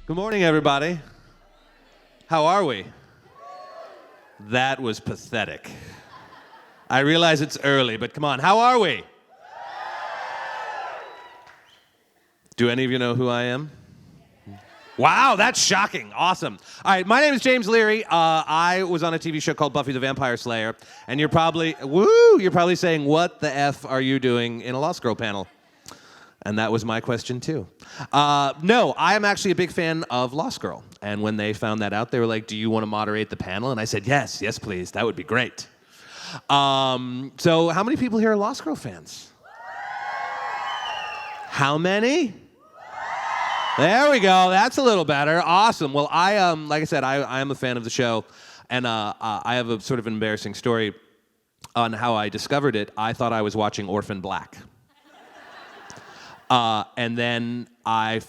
Good morning, everybody. How are we? That was pathetic. I realize it's early, but come on, how are we? Do any of you know who I am? Wow, that's shocking. Awesome. All right, my name is James Leary. I was on a TV show called Buffy the Vampire Slayer, and you're probably saying, what the F are you doing in a Lost Girl panel? And that was my question, too. No, I am actually a big fan of Lost Girl. And when they found that out, they were like, do you want to moderate the panel? And I said, yes, please. That would be great. So how many people here are Lost Girl fans? How many? There we go. That's a little better. Awesome. Well, like I said, I am a fan of the show. And I have a sort of embarrassing story on how I discovered it. I thought I was watching Orphan Black. And then I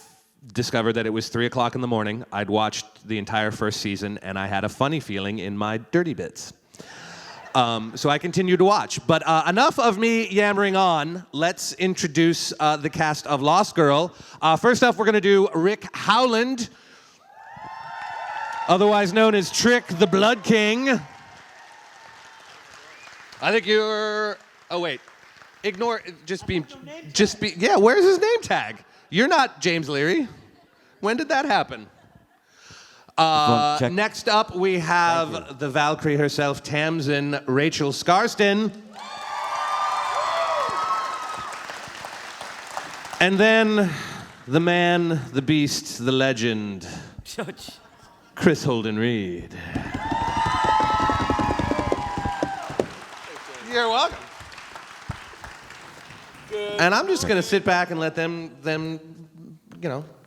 discovered that it was 3 o'clock in the morning. I'd watched the entire first season, and I had a funny feeling in my dirty bits. So I continued to watch. But enough of me yammering on. Let's introduce the cast of Lost Girl. First up, we're going to do Rick Howland, otherwise known as Trick the Blood King. I think you're... Oh, wait. Ignore, yeah, where's his name tag? You're not James Leary. When did that happen? Next up, we have the Valkyrie herself, Tamsin Rachel Scarston. And then the man, the beast, the legend, Chris Holden Reed. You're welcome. And I'm just going to sit back and let them,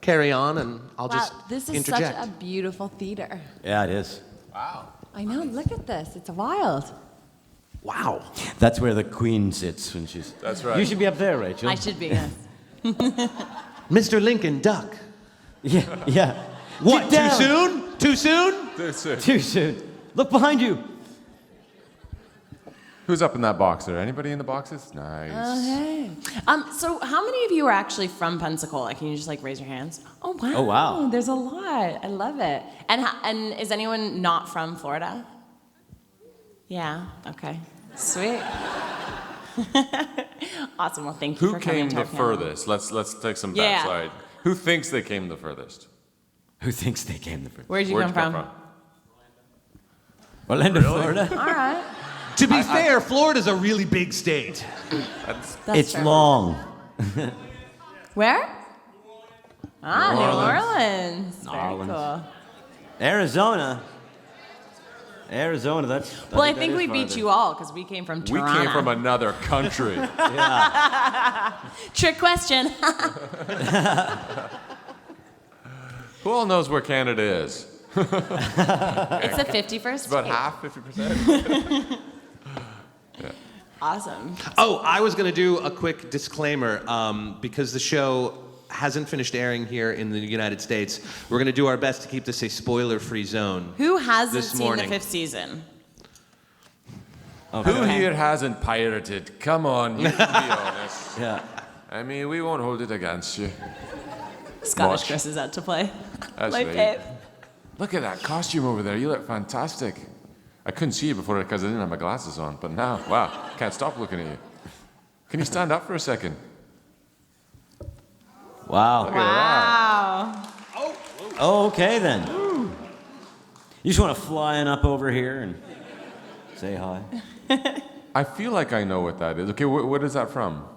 carry on, and I'll just this is interject. such a beautiful theater. Yeah, it is. Wow. I know, look at this. It's wild. Wow. That's where the queen sits when she's... That's right. You should be up there, Rachel. I should be, yes. Mr. Lincoln, duck. Yeah. What, Get too down. soon? Too soon? Too soon. Look behind you. Who's up in that box there? Anybody in the boxes? Nice. Okay. So how many of you are actually from Pensacola? Can you just raise your hands? Oh wow. Oh, wow. There's a lot. I love it. And is anyone not from Florida? Yeah. Okay. Sweet. Awesome. Well, thank you Who for coming came to the our panel. furthest? Let's take some Yeah. backside. Who thinks they came the furthest? Who thinks they came the first? Where'd you come from? Orlando, Florida. All right. To be fair, Florida's a really big state. That's It's fair. long. Where? Ah, New New Orleans. Very Orleans. cool. Arizona, that's... Well, I think we beat you all because we came from We Toronto. came from another country. Trick question. Who all knows where Canada is? It's the 51st About state. half, 50%. Awesome. Oh, I was going to do a quick disclaimer. Because the show hasn't finished airing here in the United States, we're going to do our best to keep this a spoiler-free zone. Who hasn't This seen morning. the 5th season? Who here hasn't pirated? Come on, you can be honest. Yeah. I mean, we won't hold it against you. Scottish Much. Chris is out to play. That's Play right. Pip. Look at that costume over there. You look fantastic. I couldn't see you before because I didn't have my glasses on, but now, wow, can't stop looking at you. Can you stand up for a second? Wow. Look at that. Wow. Oh, okay then. You just want to fly on up over here and say hi. I feel like I know what that is. Okay, what is that from?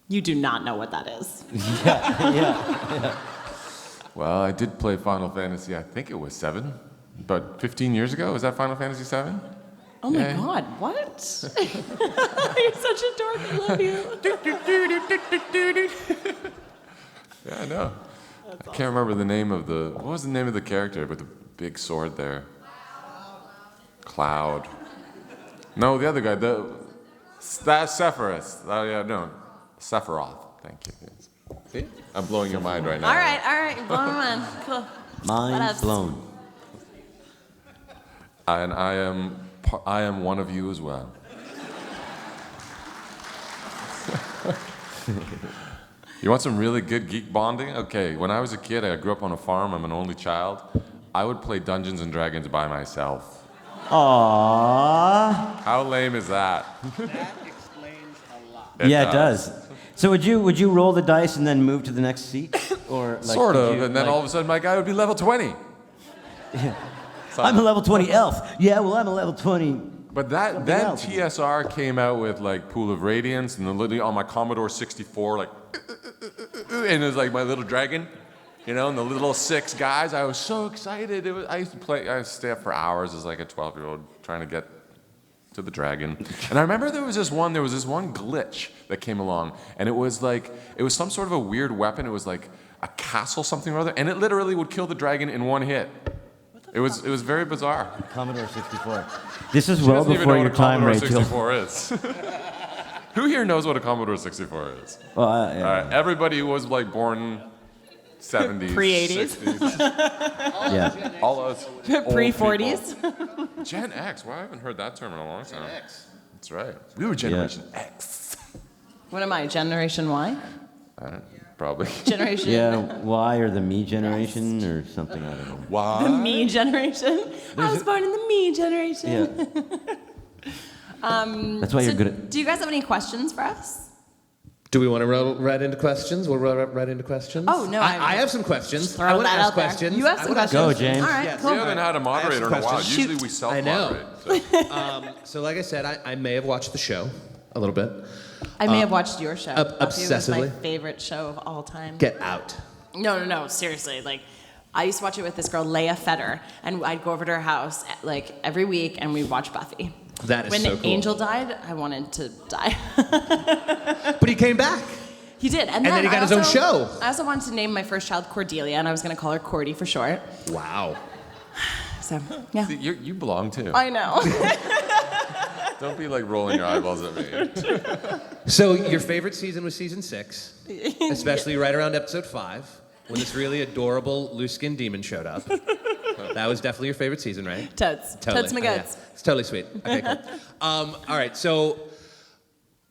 You do not know what that is. Yeah. Well, I did play Final Fantasy, I think it was 7, but 15 years ago. Was that Final Fantasy 7? Oh my Yeah. God, what? You're such a dork, I love you. Yeah, I know. I can't remember the name of what was the name of the character with the big sword there? Cloud. No, the other guy, that's Sephiroth. Yeah, no, Sephiroth. Thank you. Yes. See? I'm blowing your mind right now. All right, you're blowing my mind. Cool. What Mind else? blown. And I am one of you as well. You want some really good geek bonding? Okay, when I was a kid, I grew up on a farm. I'm an only child. I would play Dungeons and Dragons by myself. Aww. How lame is that? That explains a lot. Yeah, it does. So would you roll the dice and then move to the next seat, or like, Sort would of, you, and then like, all of a sudden my guy would be level 20. I'm a level 20 elf. Yeah, well, I'm a level 20. But then else. TSR came out with like Pool of Radiance, and literally on my Commodore 64, like, and it was like my little dragon, you know, and the little 6 guys. I was so excited. I used to stay up for hours as like a 12-year-old trying to get to the dragon. And I remember there was this one glitch that came along, and it was some sort of a weird weapon. It was like a castle something or other, and it literally would kill the dragon in one hit. It was very bizarre. Commodore 64. This is She well doesn't even before know your what a time, Commodore Rachel. 64 is. Who here knows what a Commodore 64 is? Well, All right, everybody who was like born 70s, Pre-80s. 60s, yeah. all us old Pre-40s. people. Gen X. Well, I haven't heard that term in a long time. Gen X. That's right. We were Generation X. What am I? Generation Y? Probably. Generation. Yeah, Y or the me generation or something, I don't know. Why? The me generation. I was born in the me generation. Yeah. That's why you're So good at... do you guys have any questions for us? Do we want to roll right into questions? We'll roll right into questions. Oh, no, I have some questions. Throw I want to that ask out there. questions. You have some I wanna ask questions. Go, James. All right, Yes. cool. We haven't had a moderator in a while. questions. Usually we self-moderate. So. So like I said, I may have watched the show a little bit. I may have watched your show. Buffy was my obsessively. favorite show of all time. Get out. No, seriously. Like, I used to watch it with this girl, Leia Feder, and I'd go over to her house like every week, and we'd watch Buffy. That is when so cool. Angel died, I wanted to die. But he came back. He did, and then he got his own show. I also wanted to name my first child Cordelia, and I was going to call her Cordy for short. Wow. So, yeah. See, you belong too. I know. Don't be like rolling your eyeballs at me. So your favorite season was season 6, especially right around episode 5, when this really adorable loose-skinned demon showed up. That was definitely your favorite season, right? Totes. Totally. Totes my Oh, yeah. guts. It's totally sweet. Okay, cool. All right, so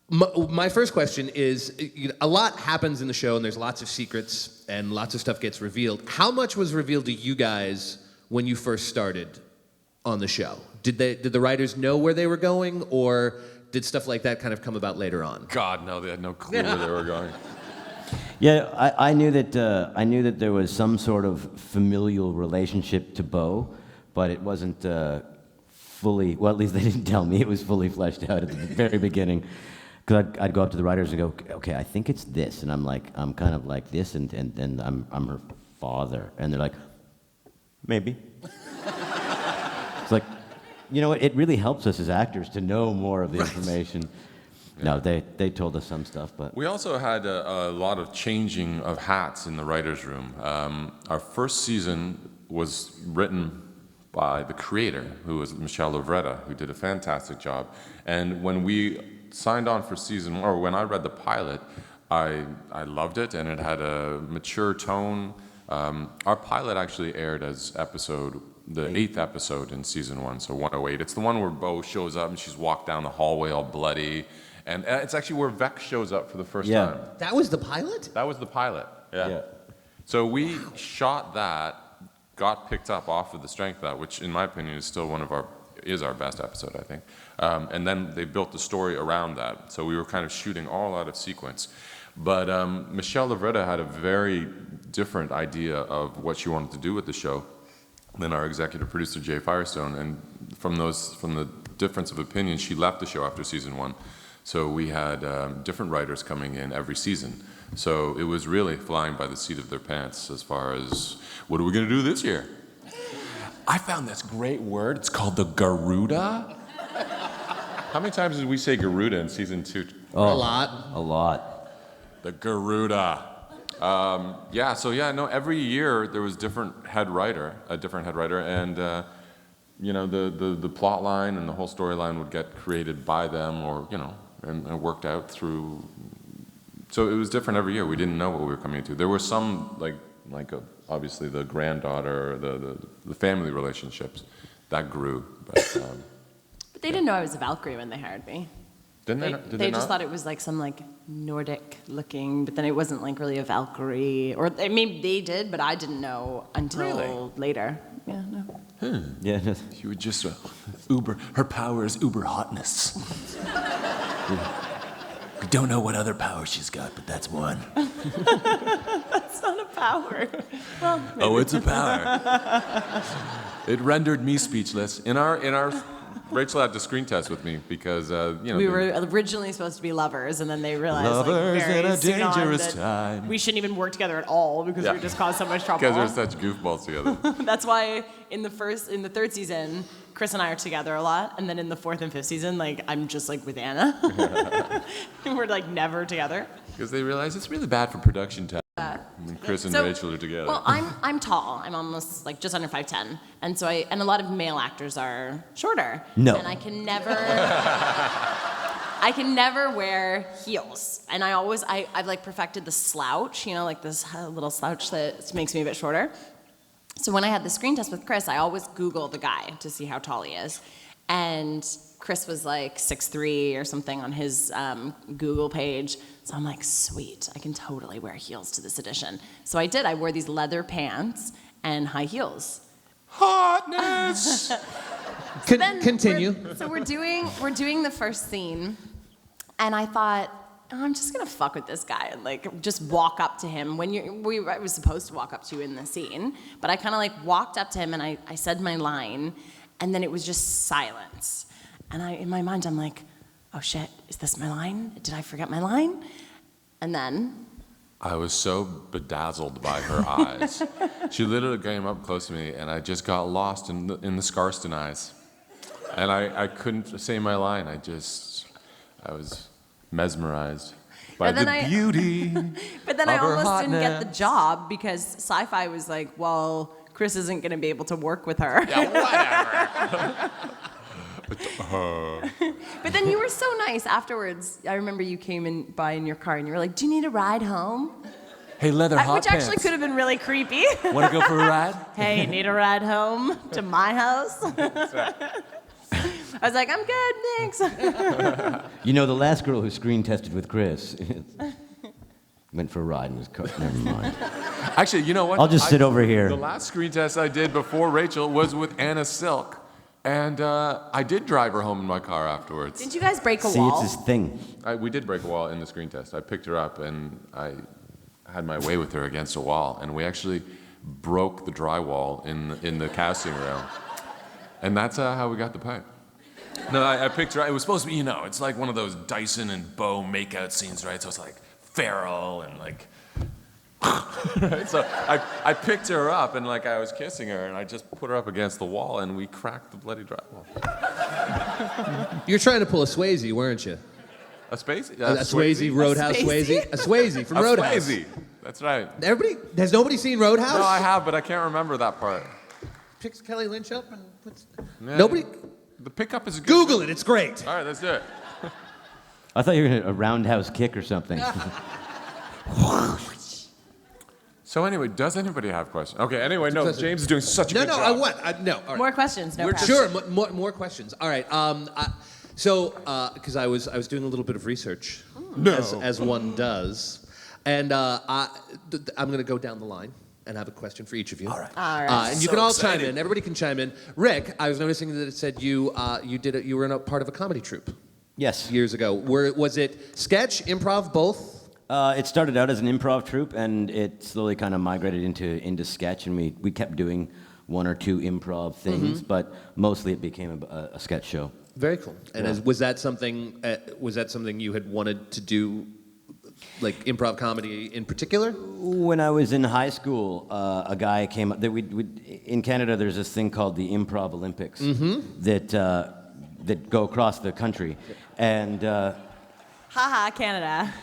my first question is, a lot happens in the show, and there's lots of secrets, and lots of stuff gets revealed. How much was revealed to you guys when you first started on the show? Did the writers know where they were going, or did stuff like that kind of come about later on? God, no, they had no clue where they were going. Yeah, I knew that there was some sort of familial relationship to Bo, but it wasn't fully, well, at least they didn't tell me it was fully fleshed out at the very beginning. Because I'd go up to the writers and go, okay, I think it's this. And I'm kind of like this, and then I'm her father. And they're like, maybe. It's like, you know what, it really helps us as actors to know more of the information. No, they told us some stuff, but... We also had a lot of changing of hats in the writer's room. Our first season was written by the creator, who was Michelle Lovretta, who did a fantastic job. And when we signed on for season 1, or when I read the pilot, I loved it, and it had a mature tone. Our pilot actually aired as the 8th episode in season 1, so 108. It's the one where Bo shows up and she's walked down the hallway all bloody. And it's actually where Vex shows up for the first time. That was the pilot? That was the pilot, yeah. So we shot that, got picked up off of the strength of that, which in my opinion is still is our best episode, I think. And then they built the story around that. So we were kind of shooting all out of sequence. But Michelle Lovretta had a very different idea of what she wanted to do with the show than our executive producer, Jay Firestone. And from the difference of opinion, she left the show after season 1. So we had different writers coming in every season. So it was really flying by the seat of their pants as far as, what are we going to do this year? I found this great word. It's called the Garuda. How many times did we say Garuda in season 2? A lot. A lot. The Garuda. Every year there was a different head writer, and the plot line and the whole storyline would get created by them, or and worked out through. So it was different every year. We didn't know what we were coming into. There were some obviously the granddaughter, the family relationships that grew, but But they didn't know I was a Valkyrie when they hired me. Did They, they they just not? thought it was like some like Nordic looking, but then it wasn't like really a Valkyrie. Or maybe they did, but I didn't know until Really? later. Yeah, no. Yeah. You would just uber. Her power is uber hotness. We don't know what other power she's got, but that's one. It's not a power. Well, Oh, it's a power. It rendered me speechless. In our Rachel had to screen test with me because we were originally supposed to be lovers, and then they realized Lovers like, very in a soon on dangerous that time. we shouldn't even work together at all because Yeah. we just caused so much trouble. because they're such goofballs together. That's why in the third season, Chris and I are together a lot, and then in the fourth and fifth season, like I'm just like with Anna. We're like never together. Because they realize it's really bad for production time when Chris and So- Rachel are together. Well, I'm tall. I'm almost like just under 5'10", and so and a lot of male actors are shorter. No. And I can never wear heels. And I've like perfected the slouch, like this little slouch that makes me a bit shorter. So when I had the screen test with Chris, I always Google the guy to see how tall he is. And Chris was like 6'3" or something on his Google page. So I'm like, sweet, I can totally wear heels to this edition. So I did. I wore these leather pants and high heels. Hotness! Then Continue. we're doing the first scene, and I thought, oh, I'm just gonna fuck with this guy and like just walk up to him I was supposed to walk up to you in the scene, but I kind of like walked up to him and I said my line, and then it was just silence, and in my mind I'm like, oh shit, is this my line? Did I forget my line? And then I was so bedazzled by her eyes. She literally came up close to me, and I just got lost in the Scarston eyes. And I couldn't say my line. I was mesmerized by And then the I- beauty. But then I of her almost didn't get the hotness. job because Sci-Fi was like, well, Chris isn't going to be able to work with her. Yeah, whatever. But then you were so nice afterwards. I remember you came by in your car and you were like, do you need a ride home? Hey, leather hot Which actually pants. could have been really creepy. Want to go for a ride? Hey, need a ride home to my house? I was like, I'm good, thanks. You know, the last girl who screen tested with Chris went for a ride and was never mind. Actually, you know what? I'll just sit over here. The last screen test I did before Rachel was with Anna Silk. And I did drive her home in my car afterwards. Didn't you guys break a See, wall? it's his thing. We did break a wall in the screen test. I picked her up and I had my way with her against a wall, and we actually broke the drywall in the casting room. And that's how we got the part. No, I picked her up. It was supposed to be, it's like one of those Dyson and Bo makeout scenes, right? So it's like feral and like. Right? So I picked her up and like I was kissing her and I just put her up against the wall and we cracked the bloody drywall. You're trying to pull a Swayze, weren't you? A space? A Swayze, Roadhouse Swayze? Swayze? A Swayze from A Roadhouse. Swayze. That's right. Has nobody seen Roadhouse? No, I have, but I can't remember that part. Picks Kelly Lynch up and puts... Yeah, Nobody... The pickup is a good. Google it, it's great. All right, let's do it. I thought you were going to a roundhouse kick or something. So anyway, does anybody have questions? Okay. Anyway, no. Question. James is doing such a No, good no, job. I what? No, all right. More questions, no We're problem. sure, more questions. All right. Because I was doing a little bit of research, as one does, and I'm going to go down the line and have a question for each of you. All right. All right. And you So can all excited. chime in. Everybody can chime in. Rick, I was noticing that it said you were in a part of a comedy troupe Yes. years ago. Was it sketch, improv, both? It started out as an improv troupe, and it slowly kind of migrated into sketch, and we kept doing one or two improv things, but mostly it became a sketch show. Very cool. And was that something you had wanted to do, like improv comedy in particular? When I was in high school, a guy came up. In Canada, there's this thing called the Improv Olympics that go across the country, and. Haha, Canada.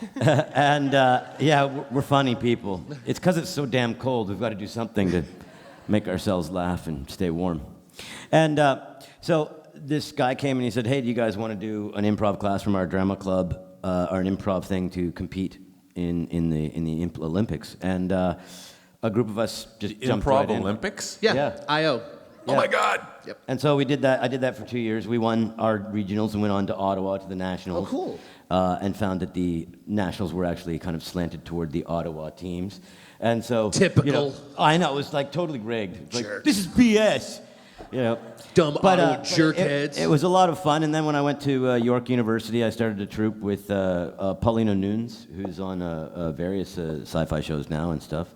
And yeah, we're funny people. It's because it's so damn cold. We've got to do something to make ourselves laugh and stay warm. And so this guy came and he said, "Hey, do you guys want to do an improv class from our drama club or an improv thing to compete in the Olympics?" And a group of us just jumped Improv right in. Olympics? Yeah. Yeah. I.O. Oh my God. Yep. And so we did that. I did that for 2 years. We won our regionals and went on to Ottawa to the nationals. Oh, cool. And found that the nationals were actually kind of slanted toward the Ottawa teams. And so Typical. I know, it was like totally rigged. Like, Jerk. this is BS. Dumb Ottawa but jerkheads. it was a lot of fun. And then when I went to York University, I started a troupe with Paulino Nunes, who's on various sci-fi shows now and stuff.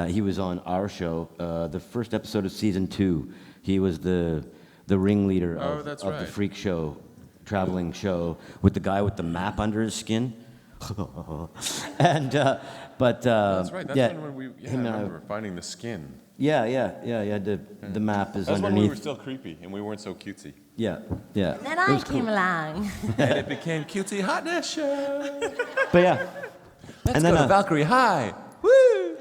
He was on our show, the first episode of season 2. He was the ringleader of the freak show, traveling show, with the guy with the map under his skin. And That's right. That's yeah, when we I him and remember finding the skin. yeah. The map is That's when underneath. we were still creepy and we weren't so cutesy. Yeah. Then I came along. And it became cutesy hotness show. But yeah. Let's And then, go to Valkyrie High.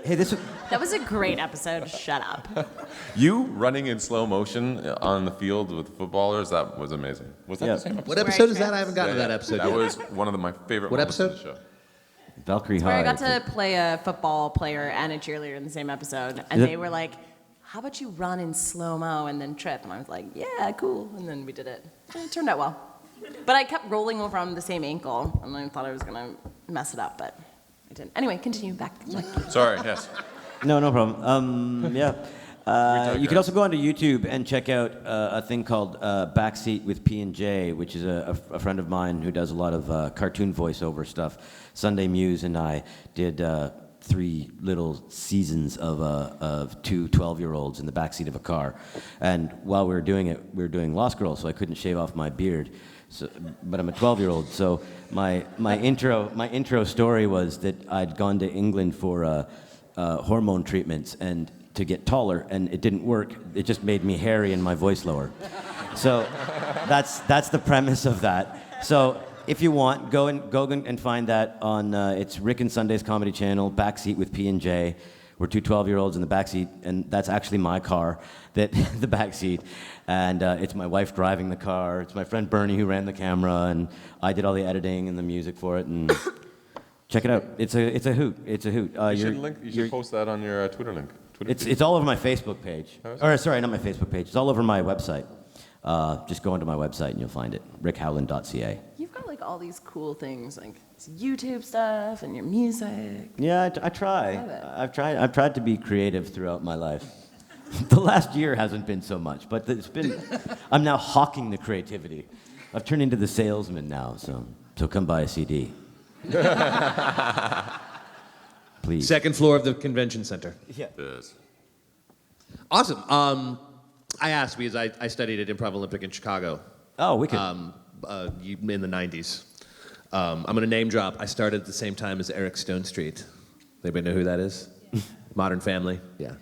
Hey, this. That was a great episode. Shut up. You running in slow motion on the field with footballers, that was amazing. Was that Yeah. the same episode? What episode is that? I haven't gotten to that episode That yet. was one of my favorite What moments of the episode? show. Valkyrie Where High. I got to play a football player and a cheerleader in the same episode, and Yep. they were like, "How about you run in slow mo and then trip?" And I was like, "Yeah, cool." And then we did it. And it turned out well. But I kept rolling over on the same ankle, and I thought I was gonna mess it up, but I didn't. Anyway, continue back. Sorry, yes. No problem. Yeah. You can also go onto YouTube and check out a thing called Backseat with P&J, which is a friend of mine who does a lot of cartoon voiceover stuff. Sunday Muse and I did 3 little seasons of 2 12-year-olds in the backseat of a car. And while we were doing it, we were doing Lost Girl, so I couldn't shave off my beard. So, but I'm a 12-year-old, so my intro story was that I'd gone to England for hormone treatments and to get taller, and it didn't work. It just made me hairy and my voice lower. So that's the premise of that. So if you want, go and find that on it's Rick and Sunday's Comedy Channel, Backseat with P&J. We're 2 12-year-olds in the backseat, and that's actually my car, the backseat. And it's my wife driving the car. It's my friend Bernie who ran the camera, and I did all the editing and the music for it. And check it out. It's a hoot. It's a hoot. You should post that on your Twitter link. It's all over my Facebook page. Oh, is Or sorry, not my Facebook page. It's all over my website. Just go onto my website and you'll find it. rickhowland.ca. You've got like all these cool things, like YouTube stuff and your music. Yeah, I try. Love it. I've tried to be creative throughout my life. The last year hasn't been so much, but it's been. I'm now hawking the creativity. I've turned into the salesman now, so come buy a CD. Please. Second floor of the convention center. Yeah. Yes. Awesome. I asked because I studied at Improv Olympic in Chicago Oh, wicked. in the 90s. I'm going to name drop. I started at the same time as Eric Stone Street. Anybody know who that is? Modern Family. Yeah.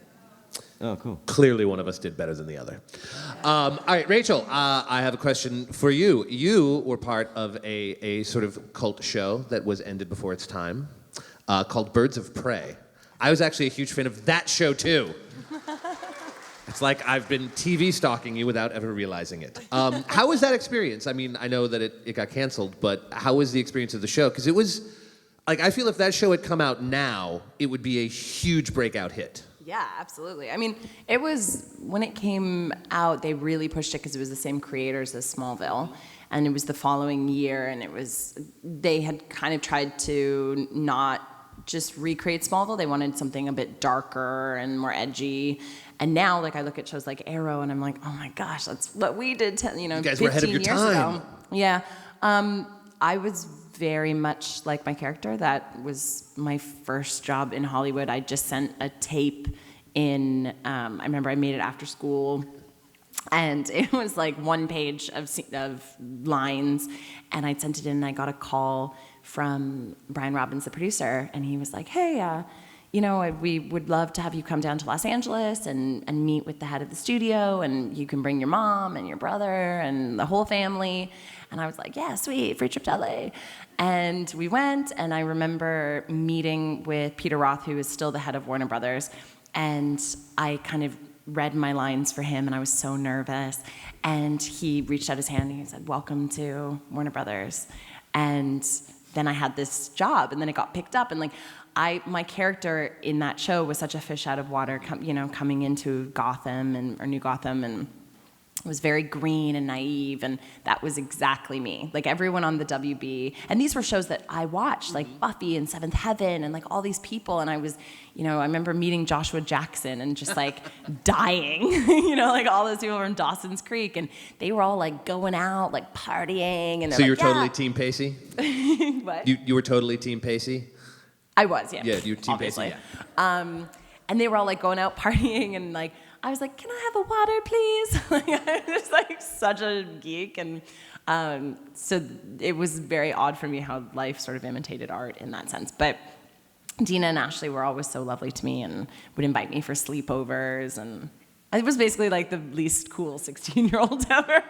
Oh, cool. Clearly one of us did better than the other. All right, Rachel, I have a question for you. You were part of a sort of cult show that was ended before its time called Birds of Prey. I was actually a huge fan of that show, too. It's like I've been TV stalking you without ever realizing it. How was that experience? I mean, I know that it got canceled, but how was the experience of the show? Because it was, like, I feel if that show had come out now, it would be a huge breakout hit. Yeah, absolutely. I mean, it was, when it came out, they really pushed it because it was the same creators as Smallville. And it was the following year, and they had kind of tried to not just recreate Smallville. They wanted something a bit darker and more edgy. And now, like, I look at shows like Arrow, and I'm like, oh my gosh, that's what we did, you guys were ahead of 15 your years time. ago. Yeah. I was very much like my character. That was my first job in Hollywood. I just sent a tape in, I remember I made it after school, and it was like 1 page of lines, and I sent it in, and I got a call from Brian Robbins, the producer, and he was like, hey, we would love to have you come down to Los Angeles and meet with the head of the studio, and you can bring your mom and your brother and the whole family. And I was like, yeah, sweet, free trip to LA. And we went, and I remember meeting with Peter Roth, who is still the head of Warner Brothers, and I kind of read my lines for him, and I was so nervous. And he reached out his hand, and he said, welcome to Warner Brothers. And then I had this job, and then it got picked up, and like my character in that show was such a fish out of water, coming into Gotham or New Gotham, and was very green and naive, and that was exactly me. Like everyone on the WB, and these were shows that I watched, like Buffy and Seventh Heaven, and like all these people, and I was, I remember meeting Joshua Jackson and just like dying, like all those people from Dawson's Creek, and they were all like going out, like partying, and So they're you're like, totally Team Pacey? What? You were totally Team Pacey? I was, yeah. Yeah, you were Team obviously. Pacey, yeah. And they were all like going out partying, and like I was like, "Can I have a water, please?" Like I was like such a geek, and so it was very odd for me how life sort of imitated art in that sense. But Dina and Ashley were always so lovely to me, and would invite me for sleepovers, and I was basically like the least cool 16-year-old ever.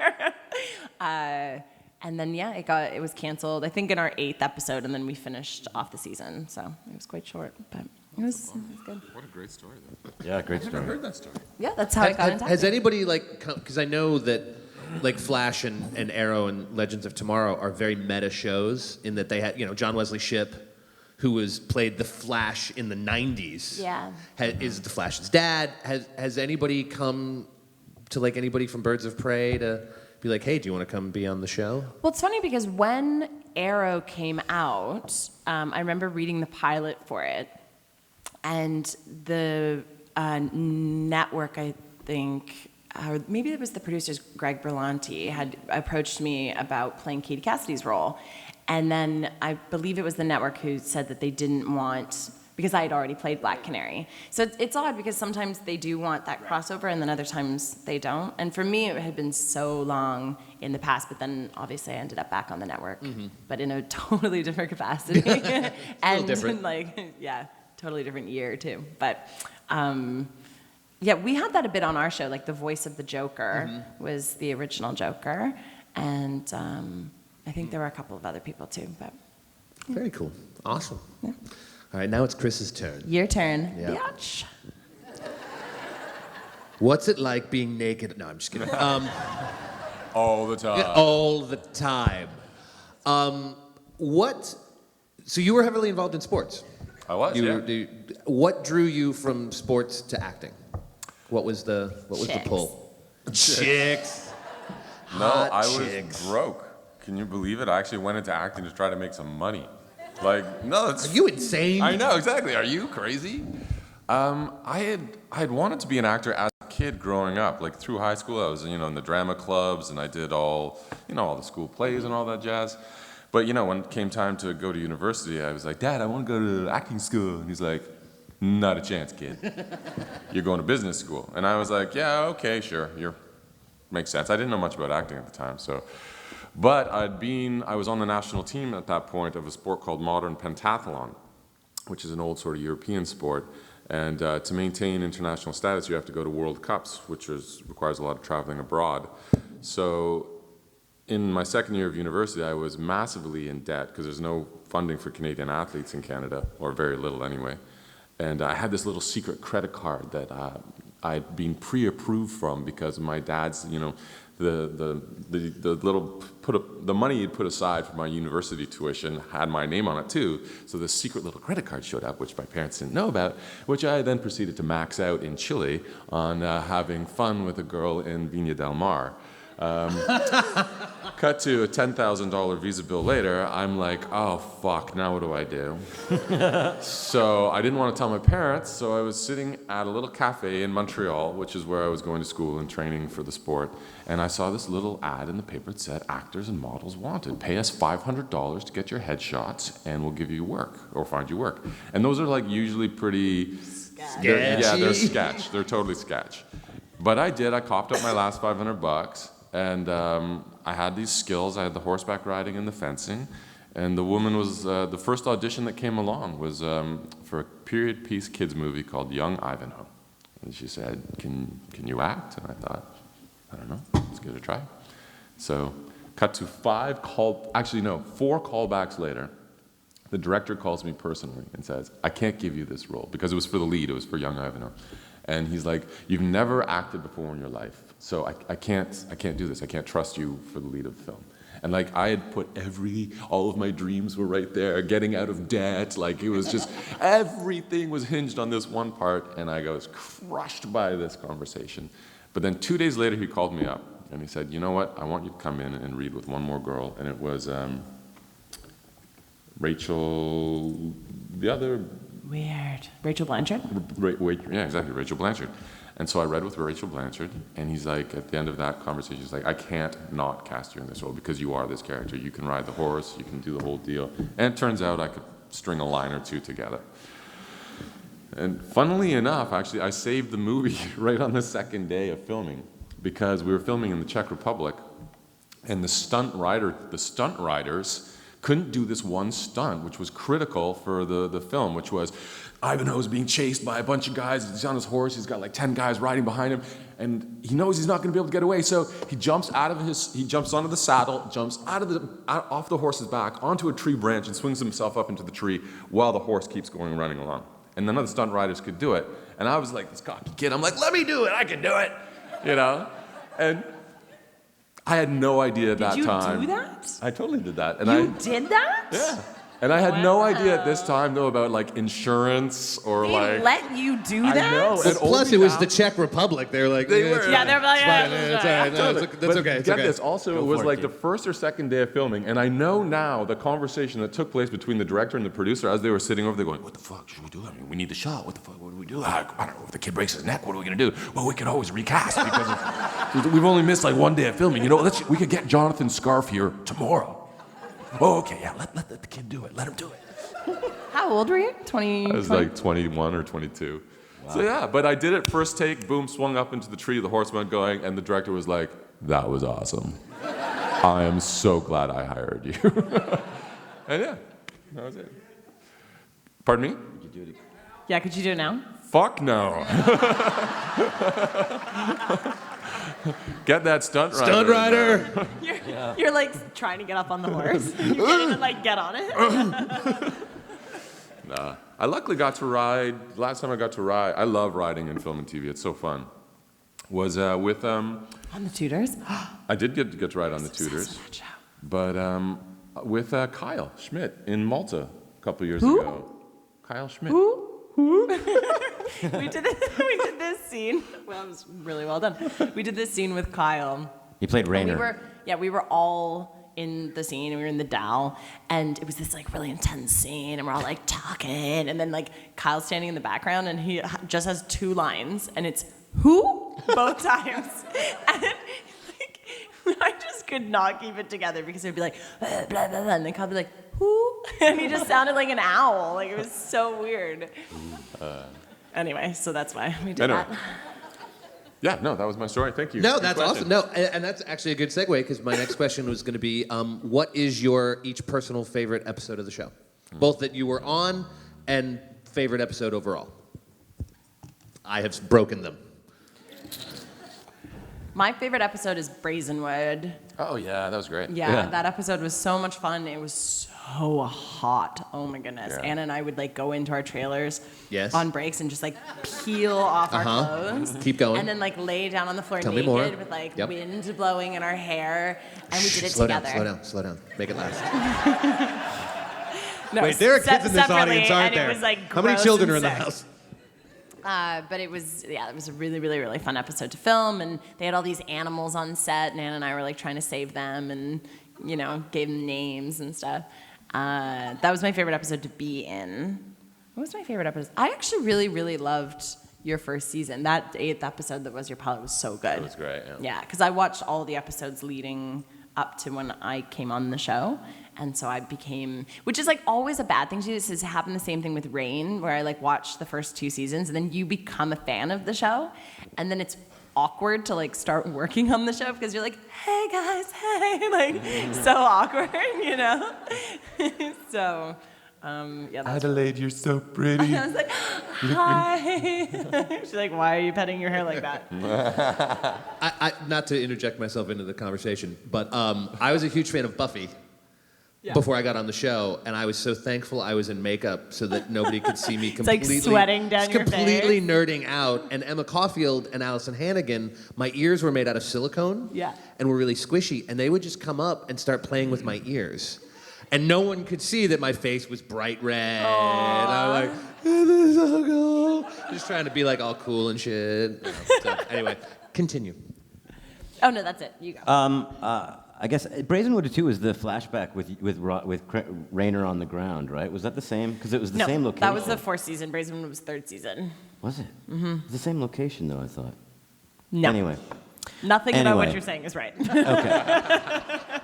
And then it was canceled. I think in our 8th episode, and then we finished off the season, so it was quite short, but it was good. What a great story, though. Yeah, great I've story. never heard that story. Yeah, that's how I got into Has acting. anybody because I know that like Flash and Arrow and Legends of Tomorrow are very meta shows in that they had, John Wesley Shipp, who played the Flash in the 90s. Yeah. Is the Flash's dad. Has anybody come to like anybody from Birds of Prey to be like, hey, do you want to come be on the show? Well, it's funny because when Arrow came out, I remember reading the pilot for it, and the network, I think, or maybe it was the producers, Greg Berlanti, had approached me about playing Katie Cassidy's role. And then I believe it was the network who said that they didn't want, because I had already played Black Canary. So it's odd because sometimes they do want that crossover and then other times they don't. And for me, it had been so long in the past, but then obviously I ended up back on the network, but in a totally different capacity. And different. Totally different year too. But we had that a bit on our show, like the voice of the Joker was the original Joker. And I think there were a couple of other people too, but. Very cool. Awesome. Yeah. All right, now it's Chris's turn. Your turn, Yeah. biatch. What's it like being naked? No, I'm just kidding. All the time. All the time. So you were heavily involved in sports. I was, What drew you from sports to acting? What was the Chicks. pull? Chicks. No, Hot I was chicks. broke. Can you believe it? I actually went into acting to try to make some money. Like, no, it's... Are you insane? I know, exactly. Are you crazy? I had wanted to be an actor as a kid growing up. Like, through high school, I was, in the drama clubs, and I did all the school plays and all that jazz. But, when it came time to go to university, I was like, Dad, I want to go to acting school. And he's like, not a chance, kid. You're going to business school. And I was like, yeah, okay, sure. Makes sense. I didn't know much about acting at the time, so... But I was on the national team at that point of a sport called modern pentathlon, which is an old sort of European sport. And to maintain international status, you have to go to World Cups, which requires a lot of traveling abroad. So in my second year of university, I was massively in debt because there's no funding for Canadian athletes in Canada, or very little anyway. And I had this little secret credit card that I'd been pre-approved from because my dad's, the money he'd put aside for my university tuition had my name on it too. So this secret little credit card showed up, which my parents didn't know about, which I then proceeded to max out in Chile on having fun with a girl in Viña del Mar. Cut to a $10,000 visa bill later, I'm like, oh fuck, now what do I do? So I didn't want to tell my parents, so I was sitting at a little cafe in Montreal, which is where I was going to school and training for the sport, and I saw this little ad in the paper that said, actors and models wanted. Pay us $500 to get your headshots, and we'll give you work, or find you work. And those are like usually pretty... They're sketch. They're totally sketch. But I copped up my last $500, and I had these skills. I had the horseback riding and the fencing, and the woman was the first audition that came along was for a period piece kids movie called Young Ivanhoe, and she said, "Can you act?" And I thought, I don't know, let's give it a try. So, cut to 4 callbacks later. The director calls me personally and says, "I can't give you this role," because it was for the lead. It was for Young Ivanhoe. And he's like, "You've never acted before in your life, so I can't do this. I can't trust you for the lead of the film." And like I had put all of my dreams were right there, getting out of debt. Like it was just, everything was hinged on this one part. And I was crushed by this conversation. But then 2 days later, he called me up and he said, you know what? I want you to come in and read with one more girl. And it was Rachel, the other. Weird. Rachel Blanchard? Yeah, exactly, Rachel Blanchard. And so I read with Rachel Blanchard, and he's like, at the end of that conversation, he's like, I can't not cast you in this role because you are this character. You can ride the horse, you can do the whole deal. And it turns out I could string a line or two together. And funnily enough, actually, I saved the movie right on the second day of filming because we were filming in the Czech Republic, and the stunt riders couldn't do this one stunt, which was critical for the film, which was Ivanhoe's being chased by a bunch of guys. He's on his horse. He's got like 10 guys riding behind him, and he knows he's not going to be able to get away. So he jumps onto the saddle, jumps off the horse's back onto a tree branch, and swings himself up into the tree while the horse keeps running along. And none of the stunt riders could do it. And I was like this cocky kid. I'm like, let me do it. I can do it, And I had no idea at that time. Did you do that? I totally did that. And You did that? Yeah. And I had no idea at this time, though, about like insurance or They like. let you do I that? know. And Plus, only it was now- the Czech Republic. They're like, They yeah, were. it's Yeah, fine. they're like, It's yeah, fine. it's It's all right. fine. No, that's But okay. It's get okay. this. Also, it was like the first or second day of filming, and I know now the conversation that took place between the director and the producer as they were sitting over there going, "What the fuck should we do? I mean, we need the shot. What the fuck? What do we do? I don't know. If the kid breaks his neck, what are we gonna do? Well, we could always recast because we've only missed like one day of filming. We could get Jonathan Scarf here tomorrow. Oh, okay, yeah. Let the kid do it. Let him do it." How old were you? 20? I was like 21 or 22. Wow. So yeah, but I did it first take, boom, swung up into the tree, the horse went going, and the director was like, that was awesome. I am so glad I hired you. And yeah, that was it. Pardon me? Yeah, could you do it now? Fuck no. Get that stunt rider. Stunt rider. You're like trying to get up on the horse. You can't even like get on it. Nah. I luckily got to ride, last time I got to ride, I love riding in film and TV, it's so fun, was with, On the Tudors? I did get to ride on the Tudors, but with Kyle Schmidt in Malta a couple years ago. Kyle Schmidt. Who? we did this scene. Well, it was really well done. We did this scene with Kyle. He played And Rainer. we were all in the scene, and we were in the Dow, and it was this like really intense scene, and we're all like talking, and then like Kyle's standing in the background, and he just has two lines, and it's who both times, and like I just could not keep it together because it'd be like blah blah blah, and then Kyle'd be like who, and he just sounded like an owl, like it was so weird. Anyway, so that's why we did that. Yeah, no, that was my story. Thank you. No, Good that's question. awesome. No, and that's actually a good segue because my next question was going to be, what is your each personal favorite episode of the show? Both that you were on and favorite episode overall. I have broken them. My favorite episode is Brazenwood. Oh, yeah, that was great. Yeah, that episode was so much fun. It was so hot. Oh my goodness. Yeah. Anna and I would like go into our trailers Yes. on breaks and just like peel off our clothes. Keep going. And then like lay down on the floor Tell me naked more. with like Yep. wind blowing in our hair. And we did it Slow together. down. Slow down. Make it last. No, Wait, there are kids in this separately, audience, aren't and there? It was, like, How many gross children and are in the sick. house? But it was a really, really, really fun episode to film, and they had all these animals on set, and Anna and I were like trying to save them, and gave them names and stuff. That was my favorite episode to be in. What was my favorite episode? I actually really, really loved your first season. That 8th episode that was your pilot was so good. It was great, yeah. Yeah, because I watched all the episodes leading up to when I came on the show. And so I became, which is like always a bad thing to do. This has happened the same thing with Rain, where I like watched the first 2 seasons and then you become a fan of the show. And then it's awkward to like start working on the show because you're like, hey guys, hey, like so awkward, So, yeah. That's Adelaide, you're so pretty. I was like, hi. She's like, why are you petting your hair like that? I not to interject myself into the conversation, but I was a huge fan of Buffy. before I got on the show, and I was so thankful I was in makeup so that nobody could see me completely like sweating down your completely face. nerding out. And Emma Caulfield and Allison Hannigan, my ears were made out of silicone and were really squishy, and they would just come up and start playing with my ears. And no one could see that my face was bright red. And I'm like, this is so cool. Just trying to be like all cool and shit. So, anyway, continue. Oh no, that's it. You go. I guess Brazenwood 2 is the flashback with Raynor on the ground, right? Was that the same? Because it was the No, same location. that was the 4th season. Brazenwood was 3rd season. Was it? Mm-hmm. It was the same location, though, I thought. No. Anyway. Nothing about what Anyway. you're saying is right. Okay.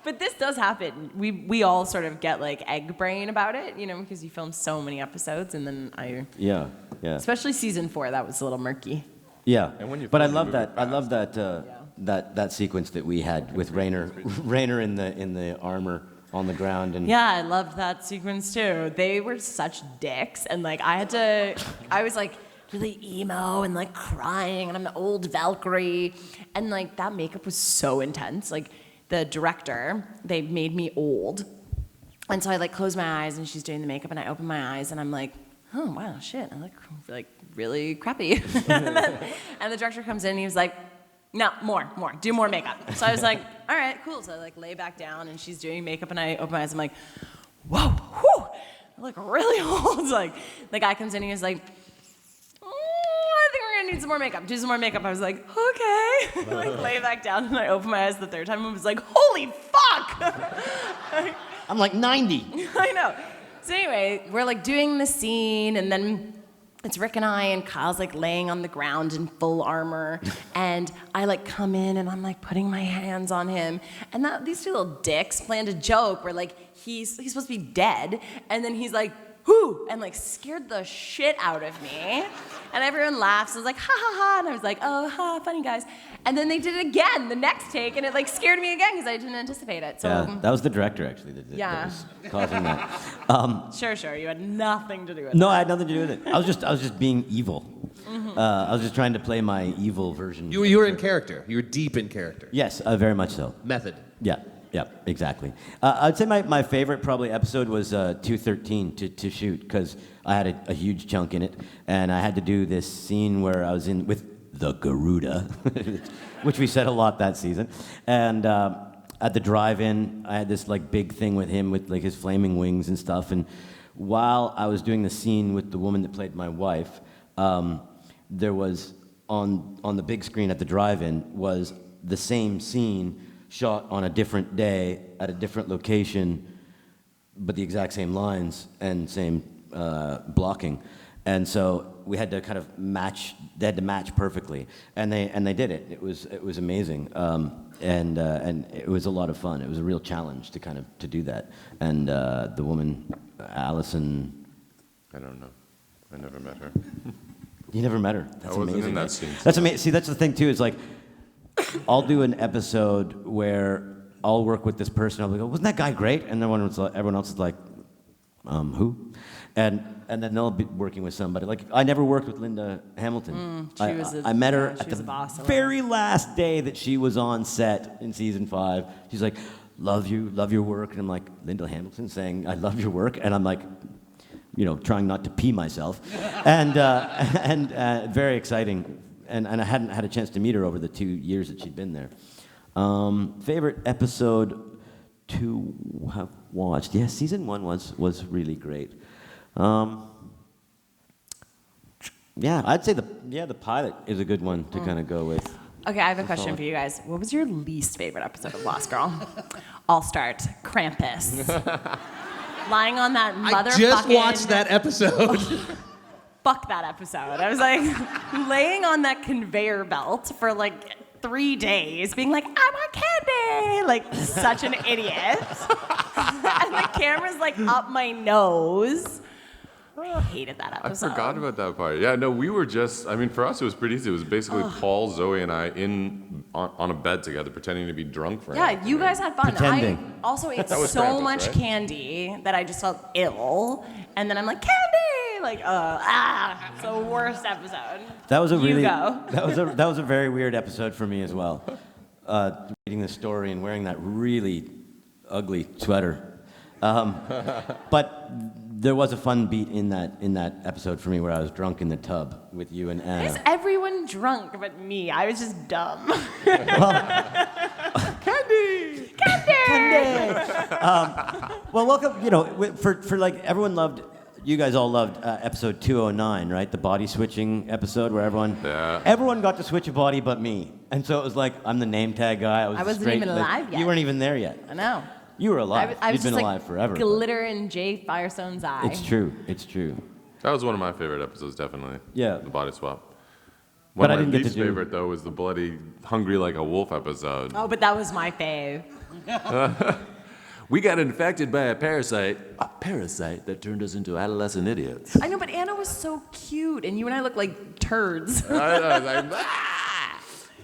But this does happen. We all sort of get like egg brain about it, because you film so many episodes, and then Yeah. especially season 4, that was a little murky. Yeah. And when you But I film, you love move that. it I love that sequence that we had with Raynor in the armor on the ground, and Yeah, I loved that sequence too. They were such dicks, and like I was like really emo and like crying, and I'm the old Valkyrie, and like that makeup was so intense. Like the director, they made me old, and so I like close my eyes, and she's doing the makeup, and I open my eyes, and I'm like, oh wow, shit, I look like really crappy. And the director comes in, and he was like, no, more, do more makeup. So I was like, all right, cool. So I like lay back down, and she's doing makeup, and I open my eyes. I'm like, whoa, whew, I look really old. Like the guy comes in, and he's like, I think we're gonna need some more makeup. Do some more makeup. I was like, okay. Like lay back down, and I open my eyes the 3rd time, and was like, holy fuck. I'm like 90. I know. So anyway, we're like doing the scene, and then it's Rick and I, and Kyle's like laying on the ground in full armor, and I like come in, and I'm like putting my hands on him, and these two little dicks planned a joke where like he's supposed to be dead, and then he's like, whoo, and like scared the shit out of me, and everyone laughs. I was like, ha ha ha, and I was like, oh ha, funny guys, and then they did it again the next take, and it like scared me again because I didn't anticipate it. So Yeah, that was the director actually that was causing that. sure, you had nothing to do with it. No, I had nothing to do with it. I was just being evil. I was just trying to play my evil version. You were in character. You were deep in character. Yes, very much so. Method. Yeah, exactly. I'd say my favorite probably episode was 213 to shoot because I had a huge chunk in it, and I had to do this scene where I was in with the Garuda, which we said a lot that season, and at the drive-in, I had this like big thing with him with like his flaming wings and stuff, and while I was doing the scene with the woman that played my wife, there was on the big screen at the drive-in was the same scene shot on a different day at a different location, but the exact same lines and same blocking, and so we had to kind of match. They had to match perfectly, and they did it. It was amazing, and it was a lot of fun. It was a real challenge to kind of to do that. And the woman, Allison, I don't know. I never met her. you never met her. That's I wasn't amazing. in that scene. That's amazing. See, that's the thing too. Is like I'll do an episode where I'll work with this person. I'll be like, wasn't that guy great? And then everyone else is like, who? And then they'll be working with somebody. Like I never worked with Linda Hamilton. I met her at the very last day that she was on set in season 5. She's like, love your work. And I'm like, Linda Hamilton saying I love your work, and I'm like, trying not to pee myself, and very exciting. And I hadn't had a chance to meet her over the 2 years that she'd been there. Favorite episode to have watched? Yeah, season 1 was really great. Yeah, I'd say the pilot is a good one to kind of go with. Okay, I have a question for you guys. What was your least favorite episode of Lost Girl? I'll start. Krampus. Lying on that motherfucking... I just watched that episode. Fuck that episode. I was like laying on that conveyor belt for like 3 days being like, I want candy! Like such an idiot. And the camera's like up my nose. I hated that episode. I forgot about that part. Yeah, no, we were just, for us it was pretty easy. It was basically Paul, Zoe, and I on a bed together pretending to be drunk for an Yeah, afternoon. you guys had fun. Pretending. I also ate That was so Krampus, much right? candy that I just felt ill. And then I'm like, candy! Like, it's the worst episode. That was a You really go. that was a very weird episode for me as well. Reading the story and wearing that really ugly sweater But there was a fun beat in that episode for me where I was drunk in the tub with you and Why is Anna. everyone drunk but me? I was just dumb. Candy. Well, welcome. For like everyone loved. You guys all loved episode 209, right? The body switching episode where everyone got to switch a body but me. And so it was like, I'm the name tag guy. I wasn't straight, even alive yet. You weren't even there yet. I know. You were alive. I was You'd been just alive forever. but- Glitter in Jay Firestone's eye. It's true. It's true. That was one of my favorite episodes, definitely. Yeah. The body swap. But One I of my didn't get to least do- favorite, though, was the bloody Hungry Like a Wolf episode. Oh, but that was my fave. We got infected by a parasite that turned us into adolescent idiots. I know, but Anna was so cute, and you and I look like turds. I was like, "Ah!"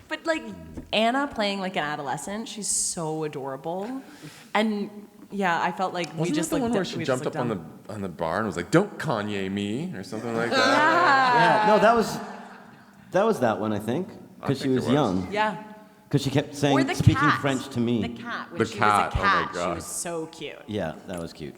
But like Anna playing like an adolescent, she's so adorable, and yeah, I felt like we Wasn't just that the like one where she jumped up on the bar and was like, "Don't Kanye me" or something like that? Yeah. No, that was that one, I think, because she think it was was. young. Yeah. Because she kept Or saying, the speaking cat. French to me. The cat. When The she cat, was a oh my cat, she God. was so cute. Yeah, that was cute.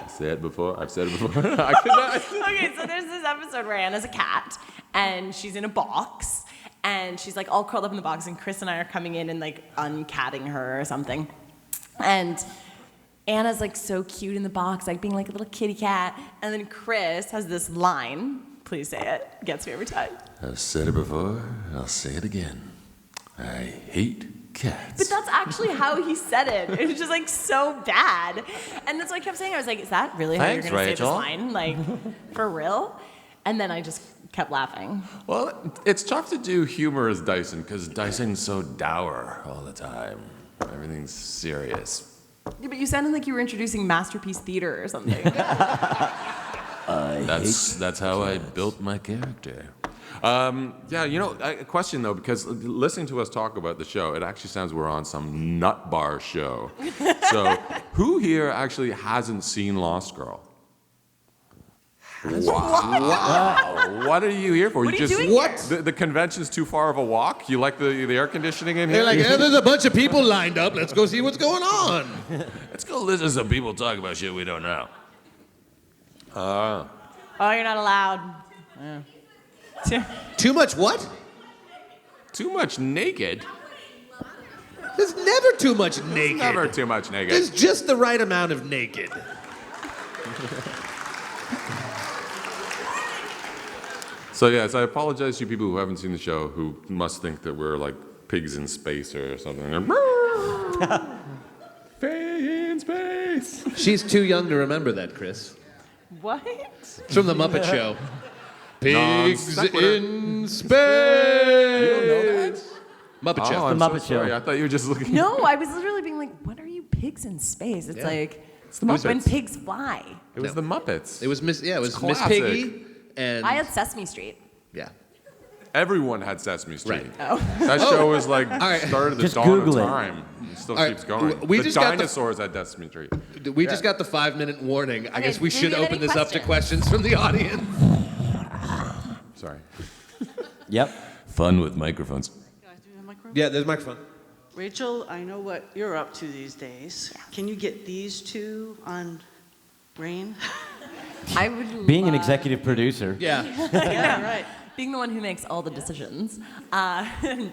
Say it before. I've said it before. I could not. Okay, so there's this episode where Anna's a cat, and she's in a box, and she's like all curled up in the box, and Chris and I are coming in and like uncatting her or something. And Anna's like so cute in the box, like being like a little kitty cat. And then Chris has this line, please say it, gets me every time. I've said it before, I'll say it again. I hate cats. But that's actually how he said it. It was just like so bad. And that's what I kept saying. I was like, is that really how you're Thanks, going to say this Rachel. line? Like, for real? And then I just kept laughing. Well, it's tough to do humor as Dyson because Dyson's so dour all the time. Everything's serious. Yeah, but you sounded like you were introducing Masterpiece Theater or something. That's how I built my character. Yeah, a question though, because listening to us talk about the show, it actually sounds we're on some nut bar show. So, who here actually hasn't seen Lost Girl? Wow. What are you here for? What are you doing What? here? The convention's too far of a walk? You like the air conditioning in here? They're like, yeah, there's a bunch of people lined up. Let's go see what's going on. Let's go listen to some people talk about shit we don't know. Oh, you're not allowed. Yeah. Too much what? Too much naked? There's never too much naked. Never too much naked. There's just the right amount of naked. So yes, I apologize to you people who haven't seen the show who must think that we're like pigs in space or something. Faye in space. She's too young to remember that, Chris. What? It's from The Muppet Show. Non Pigs sequitur. in space. Muppet Oh, Show. I'm The so Muppet sorry. Show. I thought you were just looking. No, I was literally being like, what are you pigs in space? It's Yeah. like the when Muppets. pigs fly. It was the Muppets. It was Miss Miss classic. Piggy and I had Sesame Street. yeah. Everyone had Sesame Street. Right. Oh. That show was like right. started the Just dawn Google of it. time. It still All right, keeps going. we the just got the- dinosaurs had Sesame Street. We just got the 5-minute warning. I guess we do should you have open any this up to questions? questions from the audience. Sorry. Yep. Fun with microphones. Guys, do you have a microphone? Yeah, there's a microphone. Rachel, I know what you're up to these days. Can you get these two on Brain? I would Being an love- executive producer. Yeah. Yeah, right. Being the one who makes all the decisions,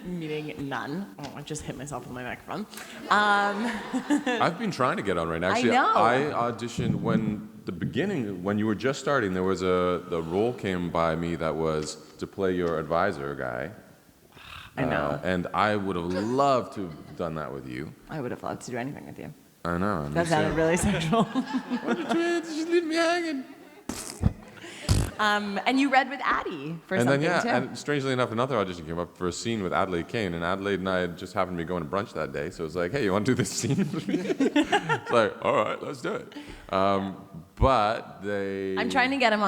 meaning none. Oh, I just hit myself with my microphone. I've been trying to get on right now. Actually, know. I auditioned when you were just starting. There was the role came by me that was to play your advisor guy. I know. And I would have loved to have done that with you. I would have loved to do anything with you. I know. That sounded really sexual. Why did you just leave me hanging? And you read with Addie for And then something too. and strangely enough, another audition came up for a scene with Adelaide Kane, and Adelaide and I had just happened to be going to brunch that day, so it was like, hey, you want to do this scene with me? It's like, all right, let's do it. But they. I'm trying to get him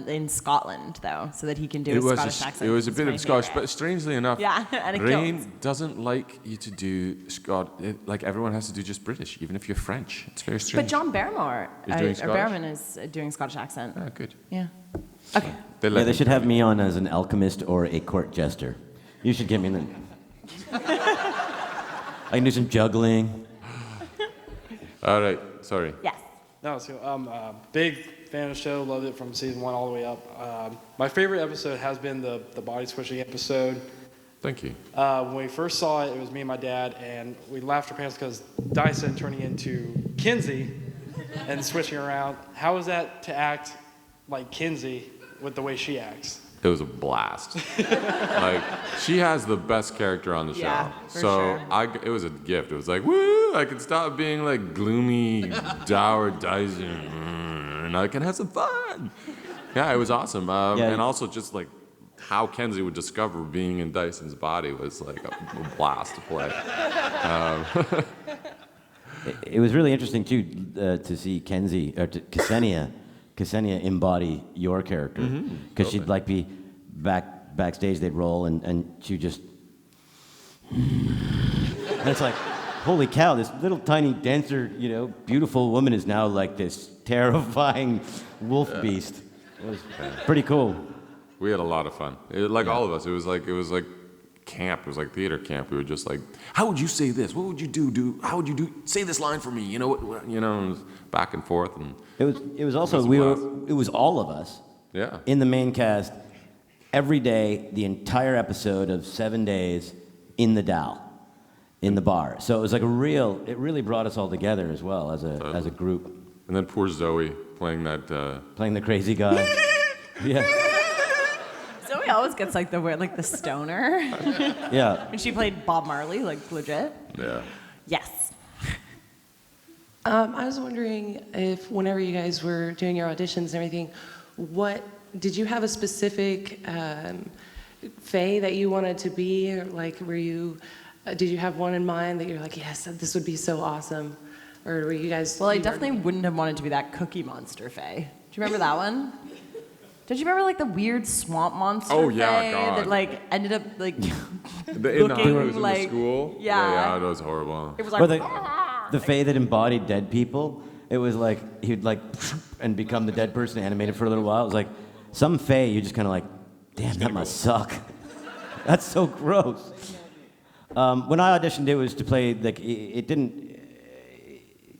in Scotland though, so that he can do a Scottish accent. It was a It's bit my of Scottish, favorite. but strangely enough, Yeah, and it Rain kills. doesn't like you to do like everyone has to do just British, even if you're French. It's very strange. But John Barrymore, Is doing or Scottish? Barrowman is doing Scottish accent. Ah, good. Yeah. Okay. They Yeah, let they him should do have it. me on as an alchemist or a court jester. You should get me in. I can do some juggling. All right, sorry. Yes. No, so I'm a big fan of the show. Loved it from season 1 all the way up. My favorite episode has been the body squishing episode. Thank you. When we first saw it, it was me and my dad, and we laughed our pants because Dyson turning into Kinsey and switching around. How is that to act like Kinsey with the way she acts? It was a blast. Like, she has the best character on the show. Yeah, for so sure. it was a gift. It was like, woo! I could stop being like gloomy, dour Dyson, and I can have some fun. Yeah, it was awesome. Yeah. And also just like how Kenzie would discover being in Dyson's body was like a blast to play. It was really interesting too to see Kenzie or Ksenia embody your character because she'd like be backstage. They'd roll and she just and it's like, holy cow! This little tiny dancer, beautiful woman is now like this terrifying wolf beast. It was pretty cool. We had a lot of fun. All of us. It was like camp. It was like theater camp. We were just like, how would you say this? What would you do? How would you do? Say this line for me. You know what? And it was back and forth. And It was also it was all of us. Yeah. In the main cast, every day, the entire episode of 7 days in the Dow, in the bar. So it was like it really brought us all together as well as a group. And then poor Zoe playing that. Playing the crazy guy. Yeah. Zoe always gets like the stoner. Yeah. When she played Bob Marley, like legit. Yeah. Yes. I was wondering if whenever you guys were doing your auditions and everything, did you have a specific fae that you wanted to be? Or like, did you have one in mind that you're like, yes, this would be so awesome? Or were you guys... Well, I definitely wouldn't have wanted to be that Cookie Monster fae. Do you remember that one? Did you remember like the weird swamp monster Oh, yeah, fae God. that like ended up like In looking the like school. Yeah. It was horrible. It was Or like the fae that embodied dead people. It was like he'd like and become the dead person animated for a little while. It was like some fae you just kind of like, damn, that must suck. That's so gross. When I auditioned, it was to play like it didn't.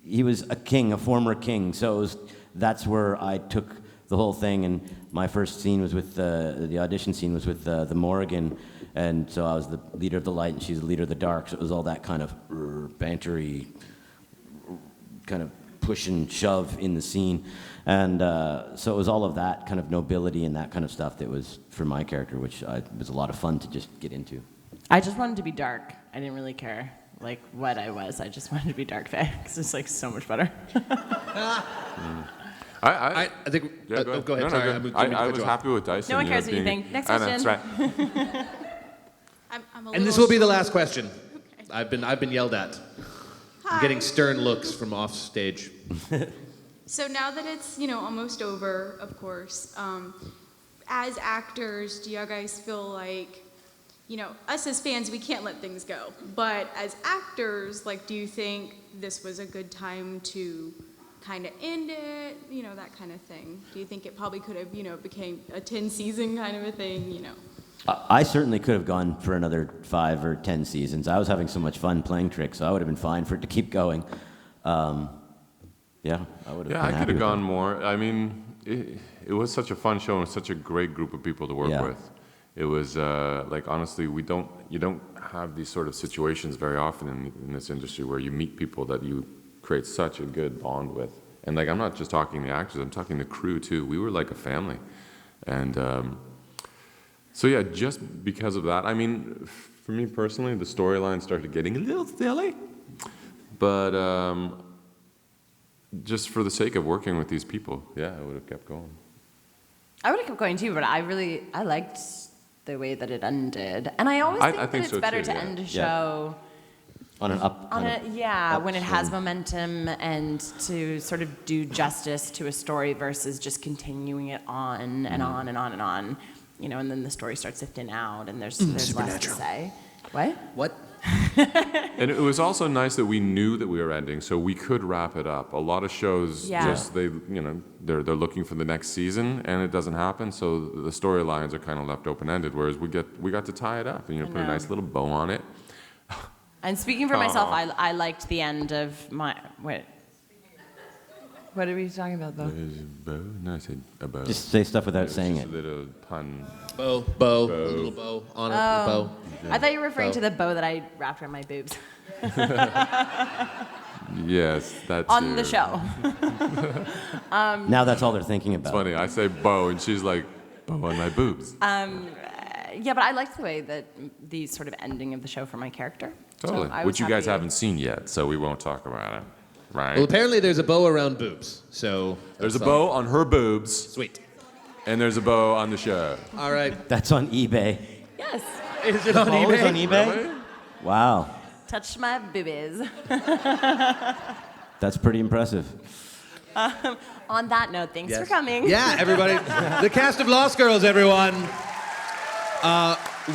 He was a king, a former king, so that's where I took the whole thing. And my first scene was with the audition scene was with the Morrigan, and so I was the leader of the light, and she's the leader of the dark. So it was all that kind of bantery, kind of push and shove in the scene, and so it was all of that kind of nobility and that kind of stuff that was for my character, which was a lot of fun to just get into. I just wanted to be dark. I didn't really care like what I was. I just wanted to be dark fae because it's like so much better. I think. Yeah, go ahead. No, Sorry, no, I I was happy with Dyson. No one cares what you being- think. Next I know, question. That's right. And this will be the last question. I've been yelled at. I'm getting stern looks from off stage. So now that it's, almost over, of course, as actors, do y'all guys feel like, us as fans, we can't let things go. But as actors, like, do you think this was a good time to kind of end it, that kind of thing? Do you think it probably could have, became a 10-season kind of a thing, I certainly could have gone for another 5 or 10 seasons. I was having so much fun playing tricks, so I would have been fine for it to keep going. Yeah, I would have. Yeah, I could have gone more. I mean, it was such a fun show and such a great group of people to work with. It was honestly, you don't have these sort of situations very often in this industry where you meet people that you create such a good bond with. And I'm not just talking the actors, I'm talking the crew too. We were like a family, and so yeah, just because of that. I mean, for me personally, the storyline started getting a little silly, but just for the sake of working with these people, yeah, I would have kept going. I would have kept going too, but I liked the way that it ended, and I always think that think it's so better too, to yeah. end a show On an up. when it has momentum and to sort of do justice to a story versus just continuing it on and on and on and on, and then the story starts to thin out and there's less to say. What? And it was also nice that we knew that we were ending, so we could wrap it up. A lot of shows they're looking for the next season, and it doesn't happen. So the storylines are kind of left open-ended. Whereas we got to tie it up and put a nice little bow on it. And speaking for myself, I liked the end of What are we talking about, Bo? Bow? No, I said a bow. Just say stuff without saying Just it. a little pun. Bow, a little bow on it, bow. I thought you were referring Bow. to the bow that I wrapped around my boobs Yes, that's on the show. Now that's all they're thinking about. It's funny. I say bow, and she's like, bow on my boobs. Yeah, but I liked the way that the sort of ending of the show for my character. Totally. So I was Which you guys happy. haven't seen yet, so we won't talk about it. Right? Well, apparently there's a bow around boobs, so... There's a that's all. bow on her boobs, Sweet. and there's a bow on the show. All right. That's on eBay. Yes. Is it on Oh, eBay? it's on eBay? Really? Wow. Touch my boobies. That's pretty impressive. On that note, thanks Yes. for coming. Yeah, everybody. The cast of Lost Girls, everyone.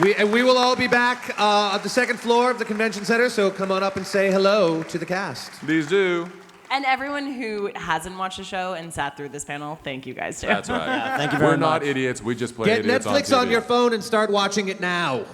We will all be back at the second floor of the convention center, so come on up and say hello to the cast. These do. And everyone who hasn't watched the show and sat through this panel, thank you guys too. That's right. Thank you very We're not much. idiots. We just play Get idiots Netflix on on TV. your phone and start watching it now.